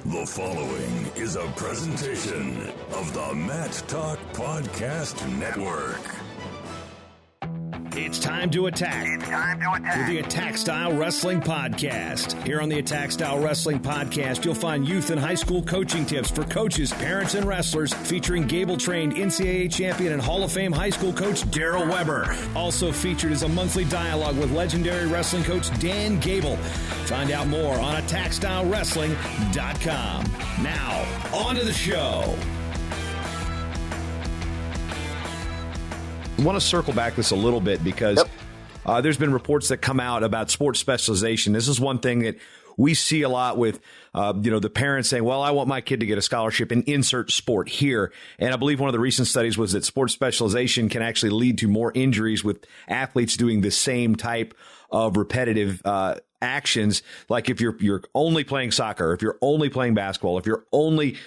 The following is a presentation of the Matt Talk Podcast Network. It's time to attack. With the Attack Style Wrestling Podcast. Here on the Attack Style Wrestling Podcast, you'll find youth and high school coaching tips for coaches, parents, and wrestlers, featuring Gable-trained NCAA champion and Hall of Fame high school coach Daryl Weber. Also featured is a monthly dialogue with legendary wrestling coach Dan Gable. Find out more on AttackStyleWrestling.com. Now, on to the show. I want to circle back this a little bit because there's been reports that come out about sports specialization. This is one thing that we see a lot with, the parents saying, well, I want my kid to get a scholarship and insert sport here. And I believe one of the recent studies was that sports specialization can actually lead to more injuries with athletes doing the same type of repetitive actions. Like if you're only playing soccer, if you're only playing basketball, if you're only,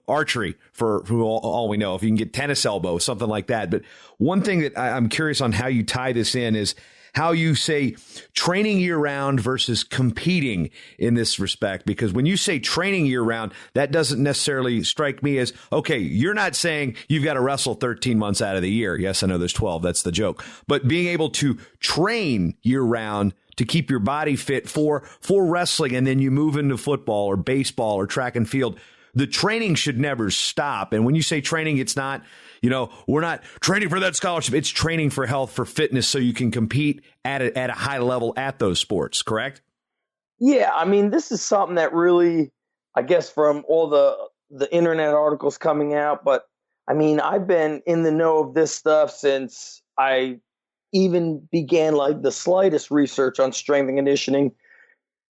archery for all we know, if you can get tennis elbow, something like that. But one thing that I'm curious on how you tie this in is how you say training year round versus competing in this respect. Because when you say training year round, that doesn't necessarily strike me as, okay, you're not saying you've got to wrestle 13 months out of the year. Yes, I know there's 12. That's the joke. But being able to train year round to keep your body fit for wrestling, and then you move into football or baseball or track and field, the training should never stop. And when you say training, it's not, we're not training for that scholarship. It's training for health, for fitness, so you can compete at a high level at those sports, correct? Yeah, I mean, this is something that really, I guess, from all the internet articles coming out, but I mean, I've been in the know of this stuff since I even began like the slightest research on strength and conditioning.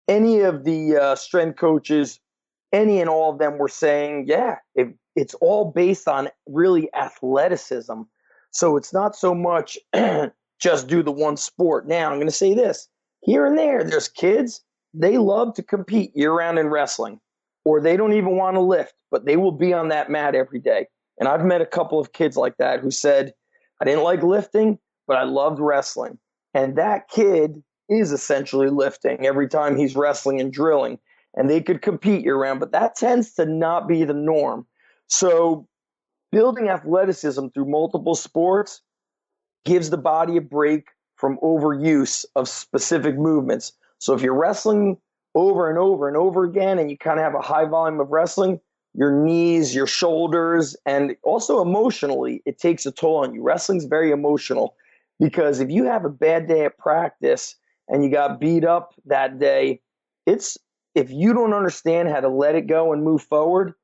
Any of the strength coaches, any and all of them were saying, it's all based on really athleticism. So it's not so much just do the one sport. Now, I'm going to say this. Here and there's kids, they love to compete year-round in wrestling, or they don't even want to lift, but they will be on that mat every day. And I've met a couple of kids like that who said, I didn't like lifting, but I loved wrestling. And that kid is essentially lifting every time he's wrestling and drilling. And they could compete year-round, but that tends to not be the norm. So building athleticism through multiple sports gives the body a break from overuse of specific movements. So if you're wrestling over and over and over again, and you kind of have a high volume of wrestling, your knees, your shoulders, and also emotionally, it takes a toll on you. Wrestling's very emotional, because if you have a bad day at practice and you got beat up that day, if you don't understand how to let it go and move forward,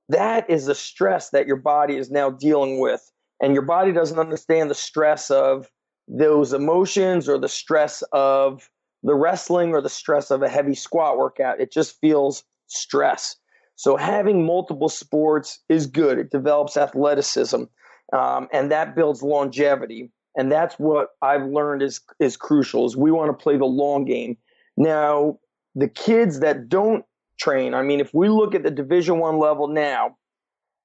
that is the stress that your body is now dealing with. And your body doesn't understand the stress of those emotions, or the stress of the wrestling, or the stress of a heavy squat workout. It just feels stress. So having multiple sports is good. It develops athleticism, and that builds longevity. And that's what I've learned is crucial, is we want to play the long game. Now, the kids that don't train, I mean, if we look at the Division I level now,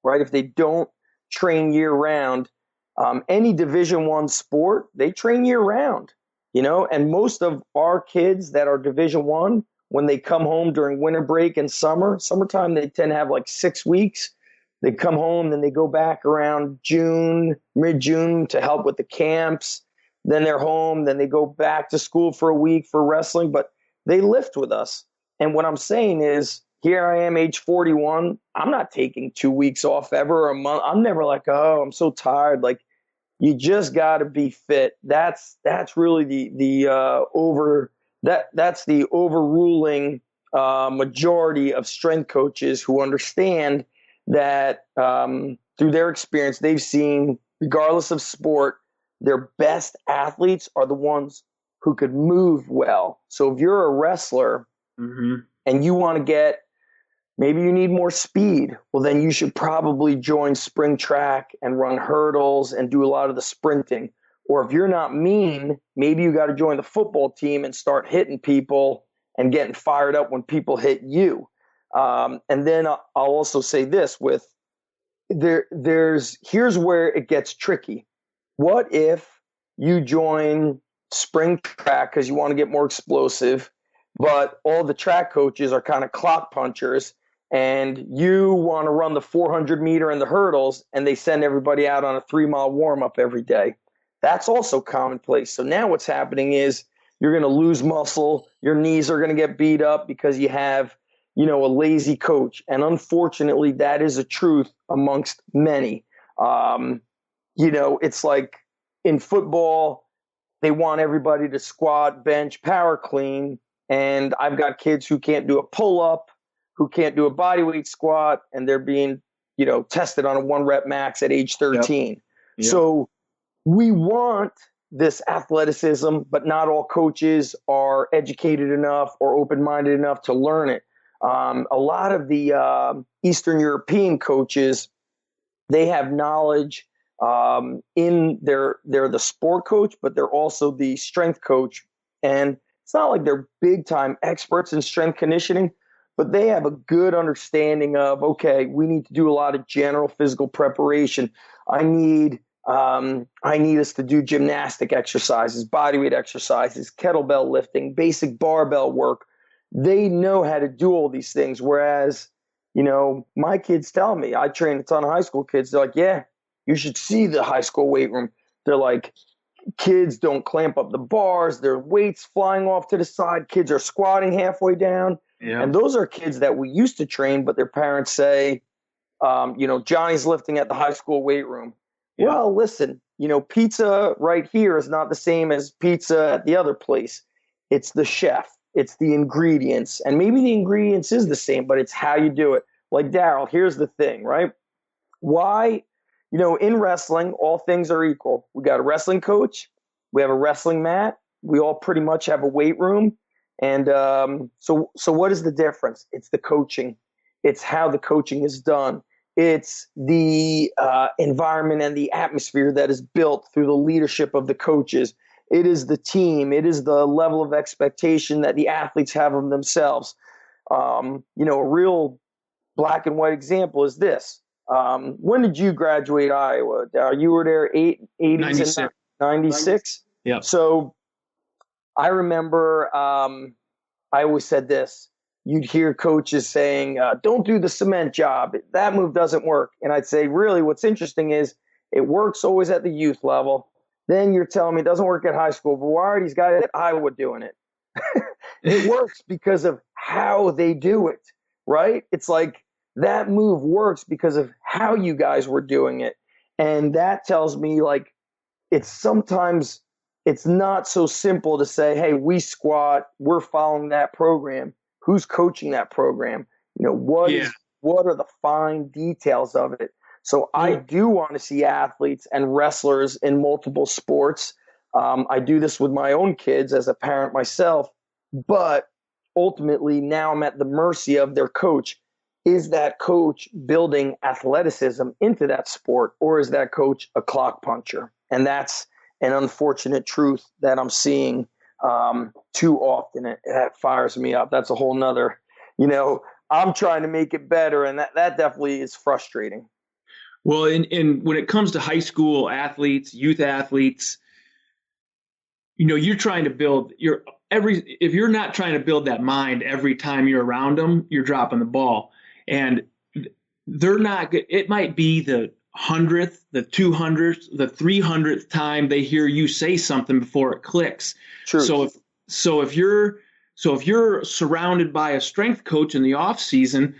right, if they don't train year round, any Division I sport, they train year round, and most of our kids that are Division I, when they come home during winter break and summertime, they tend to have like 6 weeks. They come home, then they go back around June, mid-June, to help with the camps. Then they're home, then they go back to school for a week for wrestling, but they lift with us. And what I'm saying is, here I am, age 41. I'm not taking 2 weeks off ever, or a month. I'm never like, oh, I'm so tired. Like, you just got to be fit. That's really that's the overruling majority of strength coaches who understand that through their experience, they've seen, regardless of sport, their best athletes are the ones who could move well. So if you're a wrestler and you want to get, maybe you need more speed, well, then you should probably join spring track and run hurdles and do a lot of the sprinting. Or if you're not mean, maybe you got to join the football team and start hitting people and getting fired up when people hit you. And then I'll also say this, here's where it gets tricky. What if you join spring track because you want to get more explosive, but all the track coaches are kind of clock punchers, and you want to run the 400 meter and the hurdles, and they send everybody out on a 3-mile warm up every day. That's also commonplace. So now what's happening is you're going to lose muscle. Your knees are going to get beat up because you have, a lazy coach. And unfortunately, that is a truth amongst many. It's like in football, they want everybody to squat, bench, power clean. And I've got kids who can't do a pull up, who can't do a bodyweight squat, and they're being, tested on a 1-rep max at age 13. Yep. So we want this athleticism, but not all coaches are educated enough or open-minded enough to learn it. A lot of the Eastern European coaches, they have knowledge in they're the sport coach, but they're also the strength coach. And it's not like they're big time experts in strength conditioning, but they have a good understanding of, okay, we need to do a lot of general physical preparation. I need us to do gymnastic exercises, bodyweight exercises, kettlebell lifting, basic barbell work. They know how to do all these things. Whereas, my kids tell me, I train a ton of high school kids. They're like, yeah, you should see the high school weight room. They're like, kids don't clamp up the bars. Their weights flying off to the side. Kids are squatting halfway down. Yeah. And those are kids that we used to train, but their parents say, Johnny's lifting at the high school weight room. Yeah. Well, listen, pizza right here is not the same as pizza at the other place. It's the chef. It's the ingredients. And maybe the ingredients is the same, but it's how you do it. Like, Daryl, here's the thing, right? Why, in wrestling, all things are equal. We got a wrestling coach. We have a wrestling mat. We all pretty much have a weight room. And so what is the difference? It's the coaching. It's how the coaching is done. It's the environment and the atmosphere that is built through the leadership of the coaches. It is the team. It is the level of expectation that the athletes have of themselves. A real black and white example is this. When did you graduate Iowa? You were there 80s and 96? Yeah. So I remember I always said this. You'd hear coaches saying, don't do the cement job. That move doesn't work. And I'd say, really, what's interesting is it works always at the youth level. Then you're telling me it doesn't work at high school. But why are these guys at Iowa doing it? It works because of how they do it, right? It's like that move works because of how you guys were doing it. And that tells me, like, it's not so simple to say, hey, we squat, we're following that program. Who's coaching that program? What are the fine details of it? So I do want to see athletes and wrestlers in multiple sports. I do this with my own kids as a parent myself, but ultimately now I'm at the mercy of their coach. Is that coach building athleticism into that sport, or is that coach a clock puncher? And that's an unfortunate truth that I'm seeing too often. It fires me up. That's a whole nother, I'm trying to make it better. And that definitely is frustrating. Well, and when it comes to high school athletes, youth athletes, you're trying to build if you're not trying to build that mind every time you're around them, you're dropping the ball. And they're not, it might be the 100th, the 200th, the 300th time they hear you say something before it clicks. True. So if you're surrounded by a strength coach in the off season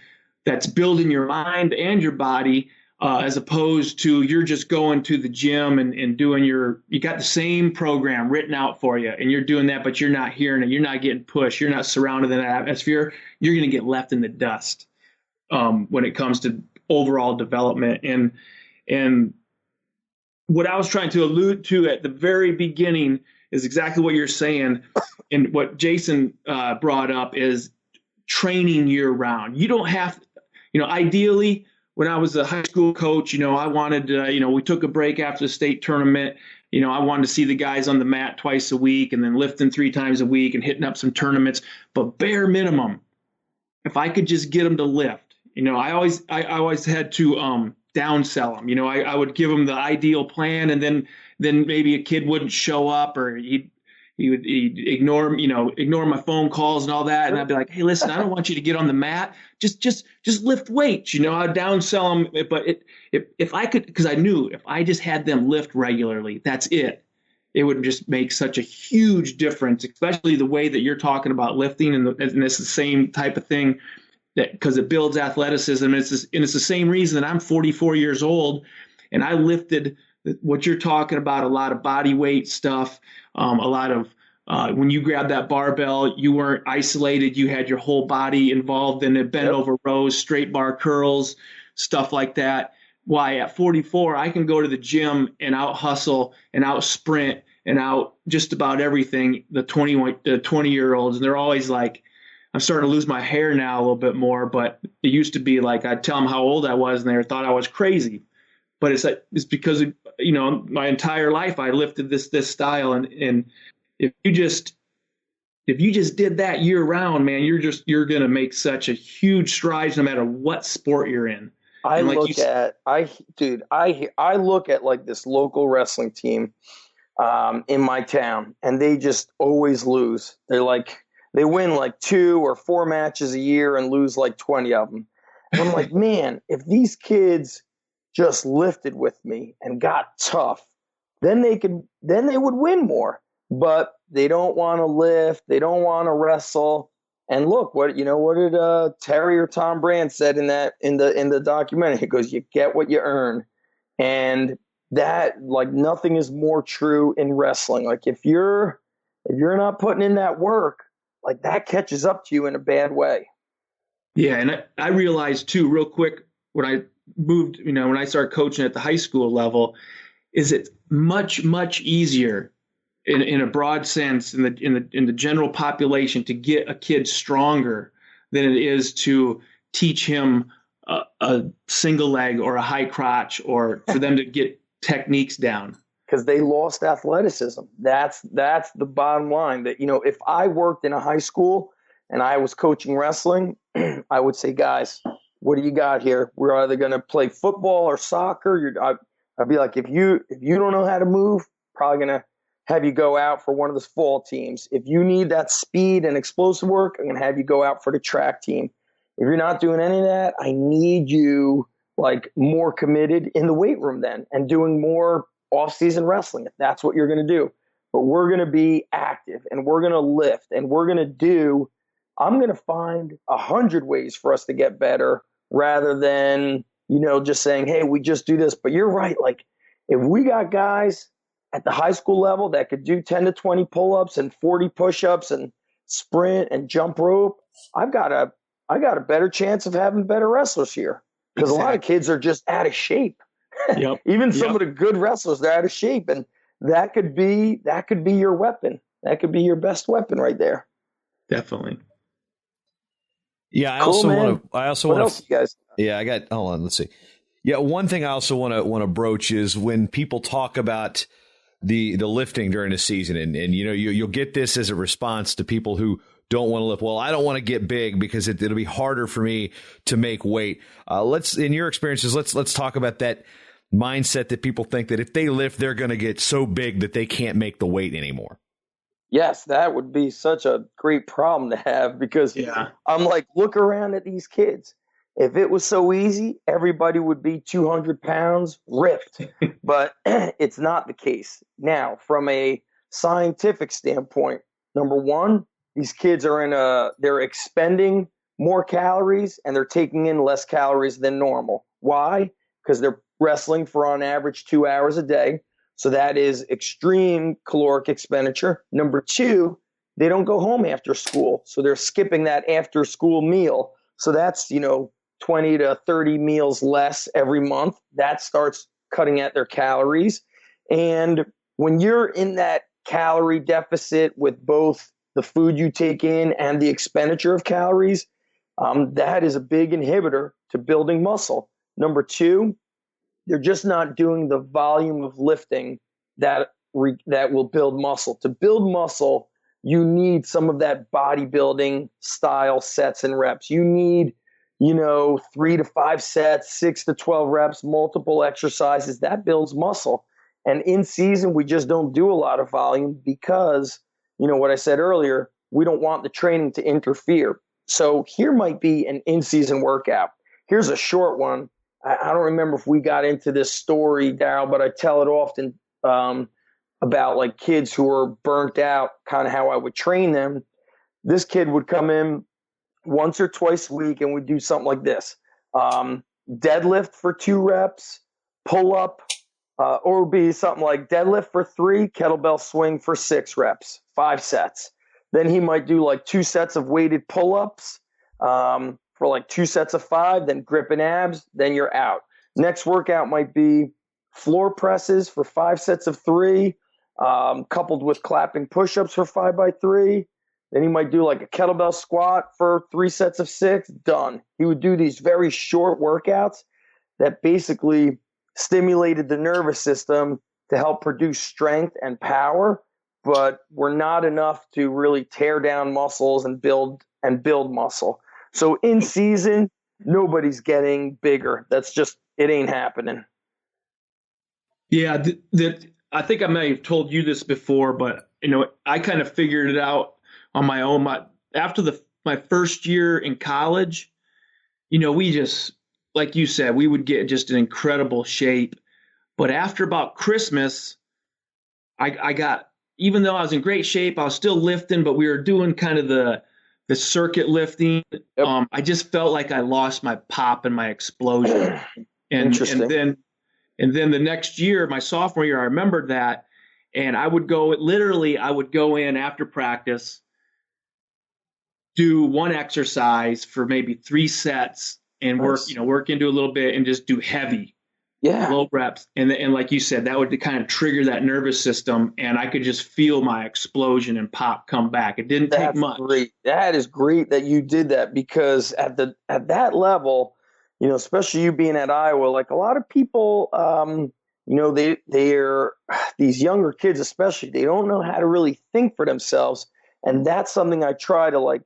that's building your mind and your body, as opposed to you're just going to the gym and doing you got the same program written out for you and you're doing that, but you're not hearing it. You're not getting pushed. You're not surrounded in that atmosphere. You're going to get left in the dust when it comes to overall development. And what I was trying to allude to at the very beginning is exactly what you're saying. And what Jason brought up is training year round. You don't have, ideally, when I was a high school coach, I wanted to, we took a break after the state tournament. I wanted to see the guys on the mat twice a week and then lifting 3 times a week and hitting up some tournaments. But bare minimum, if I could just get them to lift, I always had to downsell them. I would give them the ideal plan, and then maybe a kid wouldn't show up, or he'd he'd ignore my phone calls and all that. And I'd be like, hey, listen, I don't want you to get on the mat. Just lift weights. I'd downsell them. But if I could, because I knew if I just had them lift regularly, that's it. It would just make such a huge difference, especially the way that you're talking about lifting. And it's the same type of thing because it builds athleticism. It's the same reason that I'm 44 years old and I lifted what you're talking about, a lot of body weight stuff, a lot of when you grabbed that barbell, you weren't isolated. You had your whole body involved in it, bent over rows, straight bar curls, stuff like that. Why at 44, I can go to the gym and out hustle and out sprint and out just about everything. The 20-year-olds, and they're always like, I'm starting to lose my hair now a little bit more, but it used to be like I'd tell them how old I was and they thought I was crazy. But it's because my entire life I lifted this style, and if you just did that year round, man, you're gonna make such a huge strides no matter what sport you're in. I look at like this local wrestling team in my town, and they just always lose. They win like 2 or 4 matches a year and lose like 20 of them. And I'm like, man, if these kids just lifted with me and got tough, then they would win more. But they don't want to lift, they don't want to wrestle. And look, what did Terry or Tom Brand said in the documentary? He goes, "You get what you earn," and that, like, nothing is more true in wrestling. Like if you're not putting in that work, like that catches up to you in a bad way. Yeah, and I realized too, real quick, when I moved, when I started coaching at the high school level, is it much, much easier in a broad sense in the general population to get a kid stronger than it is to teach him a single leg or a high crotch, or for them to get techniques down. Because they lost athleticism. That's the bottom line. That, if I worked in a high school and I was coaching wrestling, I would say, guys, what do you got here? We're either going to play football or soccer. I'd be like, if you don't know how to move, probably going to have you go out for one of the fall teams. If you need that speed and explosive work, I'm going to have you go out for the track team. If you're not doing any of that, I need you like more committed in the weight room then and doing more off-season wrestling if that's what you're going to do. But we're going to be active and we're going to lift and we're going to I'm going to find 100 ways for us to get better rather than, just saying, hey, we just do this. But you're right. Like if we got guys at the high school level that could do 10 to 20 pull-ups and 40 push-ups and sprint and jump rope, I got a better chance of having better wrestlers here because a lot of kids are just out of shape. Yep. Even some of the good wrestlers, they're out of shape, and that could be your weapon. That could be your best weapon right there. Definitely. Yeah, I cool, also man. want to. I also what want else, you guys? Yeah, I got. Hold on, let's see. Yeah, one thing I also want to broach is when people talk about the lifting during the season, and you'll get this as a response to people who don't want to lift. Well, I don't want to get big because it'll be harder for me to make weight. In your experiences, let's talk about that mindset that people think that if they lift, they're going to get so big that they can't make the weight anymore. Yes, that would be such a great problem to have because I'm like, look around at these kids. If it was so easy, everybody would be 200 pounds ripped, but it's not the case. Now, from a scientific standpoint, number one, these kids they're expending more calories and they're taking in less calories than normal. Why? Because they're wrestling for on average 2 hours a day. So that is extreme caloric expenditure. Number two, they don't go home after school. So they're skipping that after school meal. So that's, 20 to 30 meals less every month. That starts cutting at their calories. And when you're in that calorie deficit with both the food you take in and the expenditure of calories, that is a big inhibitor to building muscle. Number two, they're just not doing the volume of lifting that will build muscle. To build muscle, you need some of that bodybuilding style sets and reps. You need, 3 to 5 sets, 6 to 12 reps, multiple exercises. That builds muscle. And in season, we just don't do a lot of volume because what I said earlier, we don't want the training to interfere. So here might be an in-season workout. Here's a short one. I don't remember if we got into this story, Daryl, but I tell it often about like kids who are burnt out, kind of how I would train them. This kid would come in once or twice a week and we'd do something like this. Deadlift for 2 reps, pull up, or it would be something like deadlift for 3, kettlebell swing for 6 reps, 5 sets. Then he might do like 2 sets of weighted pull-ups for like 2 sets of 5, then grip and abs, then you're out. Next workout might be floor presses for 5 sets of 3, coupled with clapping push-ups for 5x3. Then he might do like a kettlebell squat for 3 sets of 6, done. He would do these very short workouts that basically stimulated the nervous system to help produce strength and power, but were not enough to really tear down muscles and build muscle. So in season, nobody's getting bigger. That's just, it ain't happening. Yeah, I think I may have told you this before, but I kind of figured it out on my own. After my first year in college, we just, like you said, we would get just in incredible shape. But after about Christmas, I got, even though I was in great shape, I was still lifting, but we were doing kind of the circuit lifting. Yep. I just felt like I lost my pop and my explosion. Interesting. And then the next year, my sophomore year, I remembered that. And I would go in after practice, do one exercise for maybe 3 sets and work into a little bit and just do heavy, low reps. And like you said, that would kind of trigger that nervous system. And I could just feel my explosion and pop come back. It didn't take much. Great. That is great that you did that, because at that level, especially you being at Iowa, like a lot of people, they're these younger kids, especially, they don't know how to really think for themselves. And that's something I try to like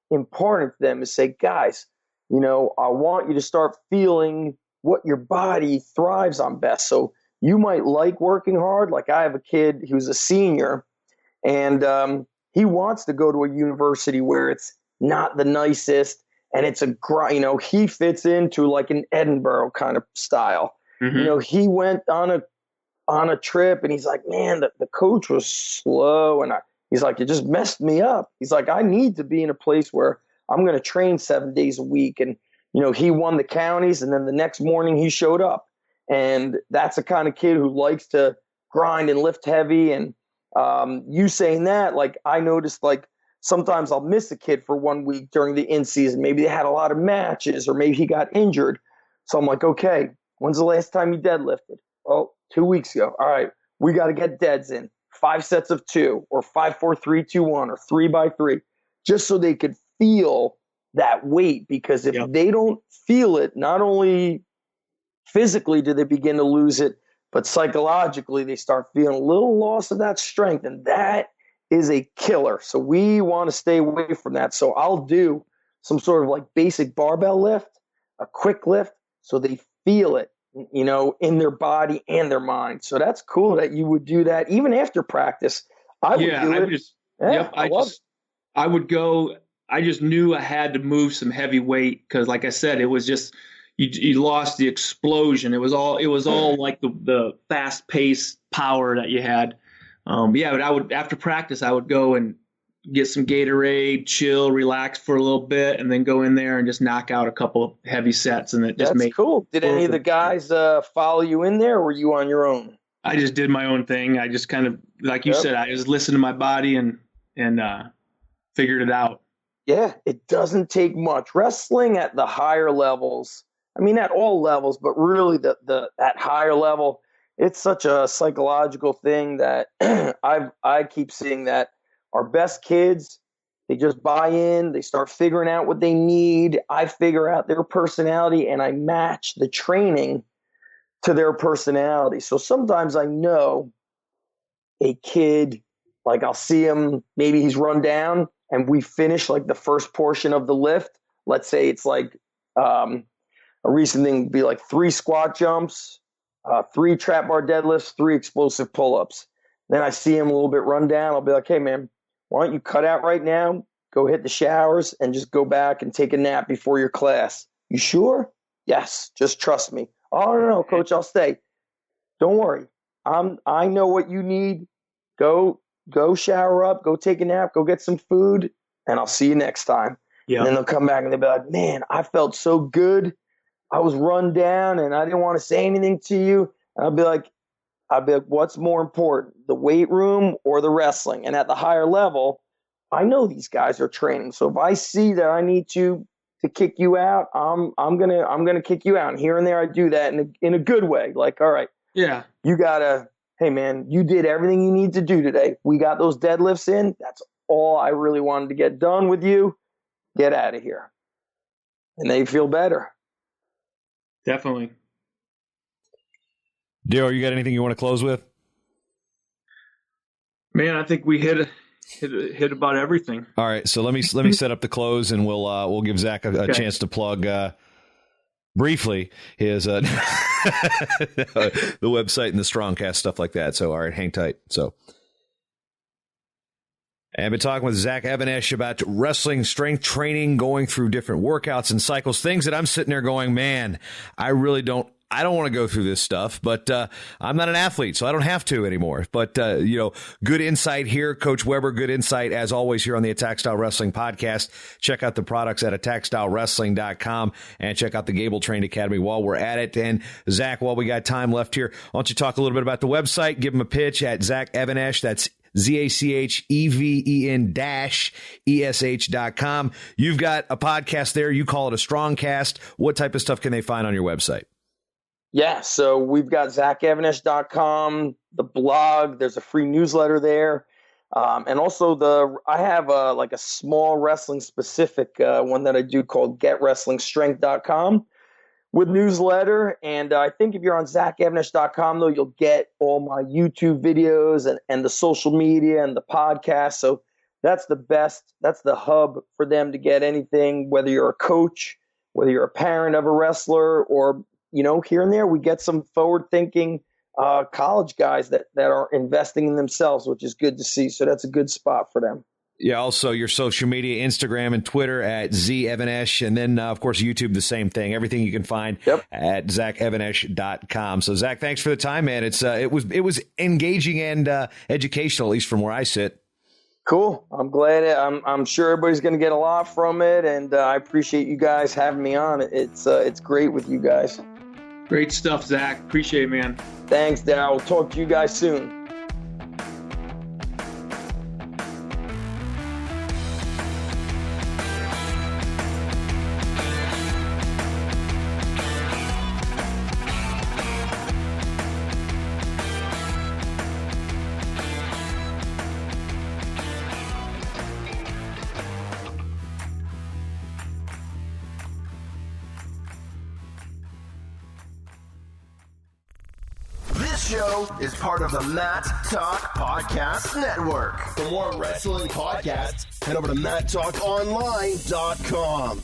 impart into them, is say, guys, I want you to start feeling what your body thrives on best. So you might like working hard. Like I have a kid who's a senior, and he wants to go to a university where it's not the nicest, and it's he fits into like an Edinburgh kind of style. Mm-hmm. He went on a trip and he's like, man, the coach was slow. And he's like, it just messed me up. He's like, I need to be in a place where I'm going to train 7 days a week. And, he won the counties, and then the next morning he showed up. And that's the kind of kid who likes to grind and lift heavy. And you saying that, like, I noticed, like, sometimes I'll miss a kid for 1 week during the in-season. Maybe they had a lot of matches, or maybe he got injured. So I'm like, okay, when's the last time you deadlifted? Oh, 2 weeks ago. All right, we got to get deads in. 5 sets of 2, or 5, 4, 3, 2, 1, or 3x3, just so they could feel that weight. Because if they don't feel it, not only physically do they begin to lose it, but psychologically they start feeling a little loss of that strength, and that is a killer. So we want to stay away from that. So I'll do some sort of like basic barbell lift, a quick lift, so they feel it, in their body and their mind. So that's cool that you would do that even after practice. I would go. I just knew I had to move some heavy weight, because, like I said, it was just you lost the explosion. It was all like the fast paced power that you had. But I would, after practice, I would go and get some Gatorade, chill, relax for a little bit, and then go in there and just knock out a couple of heavy sets. And that's cool. Did any of the guys follow you in there, or were you on your own? I just did my own thing. I just kind of, like you said, I just listened to my body and figured it out. Yeah, it doesn't take much. Wrestling at the higher levels, I mean, at all levels, but really at higher level, it's such a psychological thing that I keep seeing that our best kids, they just buy in, they start figuring out what they need. I figure out their personality, and I match the training to their personality. So sometimes I know a kid, like I'll see him, maybe he's run down, and we finish like the first portion of the lift. Let's say it's like a recent thing would be like 3 squat jumps, 3 trap bar deadlifts, 3 explosive pull-ups. Then I see him a little bit run down. I'll be like, hey, man, why don't you cut out right now, go hit the showers, and just go back and take a nap before your class. You sure? Yes, just trust me. Oh, no, coach, I'll stay. Don't worry. I know what you need. Go shower up, go take a nap, go get some food, and I'll see you next time. Yeah. And then they'll come back and they'll be like, man, I felt so good. I was run down and I didn't want to say anything to you. And I'll be like, what's more important, the weight room or the wrestling? And at the higher level, I know these guys are training. So if I see that I need to kick you out, I'm gonna kick you out. And here and there I do that in a good way. Like, all right, yeah, you gotta, hey man, you did everything you need to do today. We got those deadlifts in. That's all I really wanted to get done with you. Get out of here. And they feel better. Definitely. Daryl, you got anything you want to close with? Man, I think we hit about everything. All right, so let me set up the close, and we'll give Zach a chance to plug briefly his the website and the Strongcast, stuff like that. So all right, hang tight. So I've been talking with Zach Even-Esh about wrestling, strength training, going through different workouts and cycles, things that I'm sitting there going, man, I don't want to go through this stuff, but I'm not an athlete, so I don't have to anymore. But, good insight here. Coach Weber, good insight, as always, here on the Attack Style Wrestling podcast. Check out the products at attackstylewrestling.com and check out the Gable Train Academy while we're at it. And, Zach, while we got time left here, why don't you talk a little bit about the website? Give him a pitch at Zach Even-Esh. That's ZACHEVEN-ESH.com. You've got a podcast there. You call it a Strongcast. What type of stuff can they find on your website? Yeah, so we've got ZachEven-Esh.com, the blog. There's a free newsletter there. And also I have a small wrestling specific one that I do called GetWrestlingStrength.com with newsletter. And I think if you're on ZachEven-Esh.com, though, you'll get all my YouTube videos and the social media and the podcast. So that's the best. That's the hub for them to get anything, whether you're a coach, whether you're a parent of a wrestler, or here and there, we get some forward-thinking college guys that are investing in themselves, which is good to see. So that's a good spot for them. Yeah, also your social media, Instagram and Twitter at Z Even-Esh, and then, of course, YouTube, the same thing. Everything you can find at ZachEven-Esh.com. So, Zach, thanks for the time, man. It was engaging and educational, at least from where I sit. Cool. I'm glad. I'm sure everybody's going to get a lot from it, and I appreciate you guys having me on. It's great with you guys. Great stuff, Zach. Appreciate it, man. Thanks, Darryl. We'll talk to you guys soon. Show is part of the Matt Talk Podcast Network. For more wrestling podcasts, head over to MattTalkOnline.com.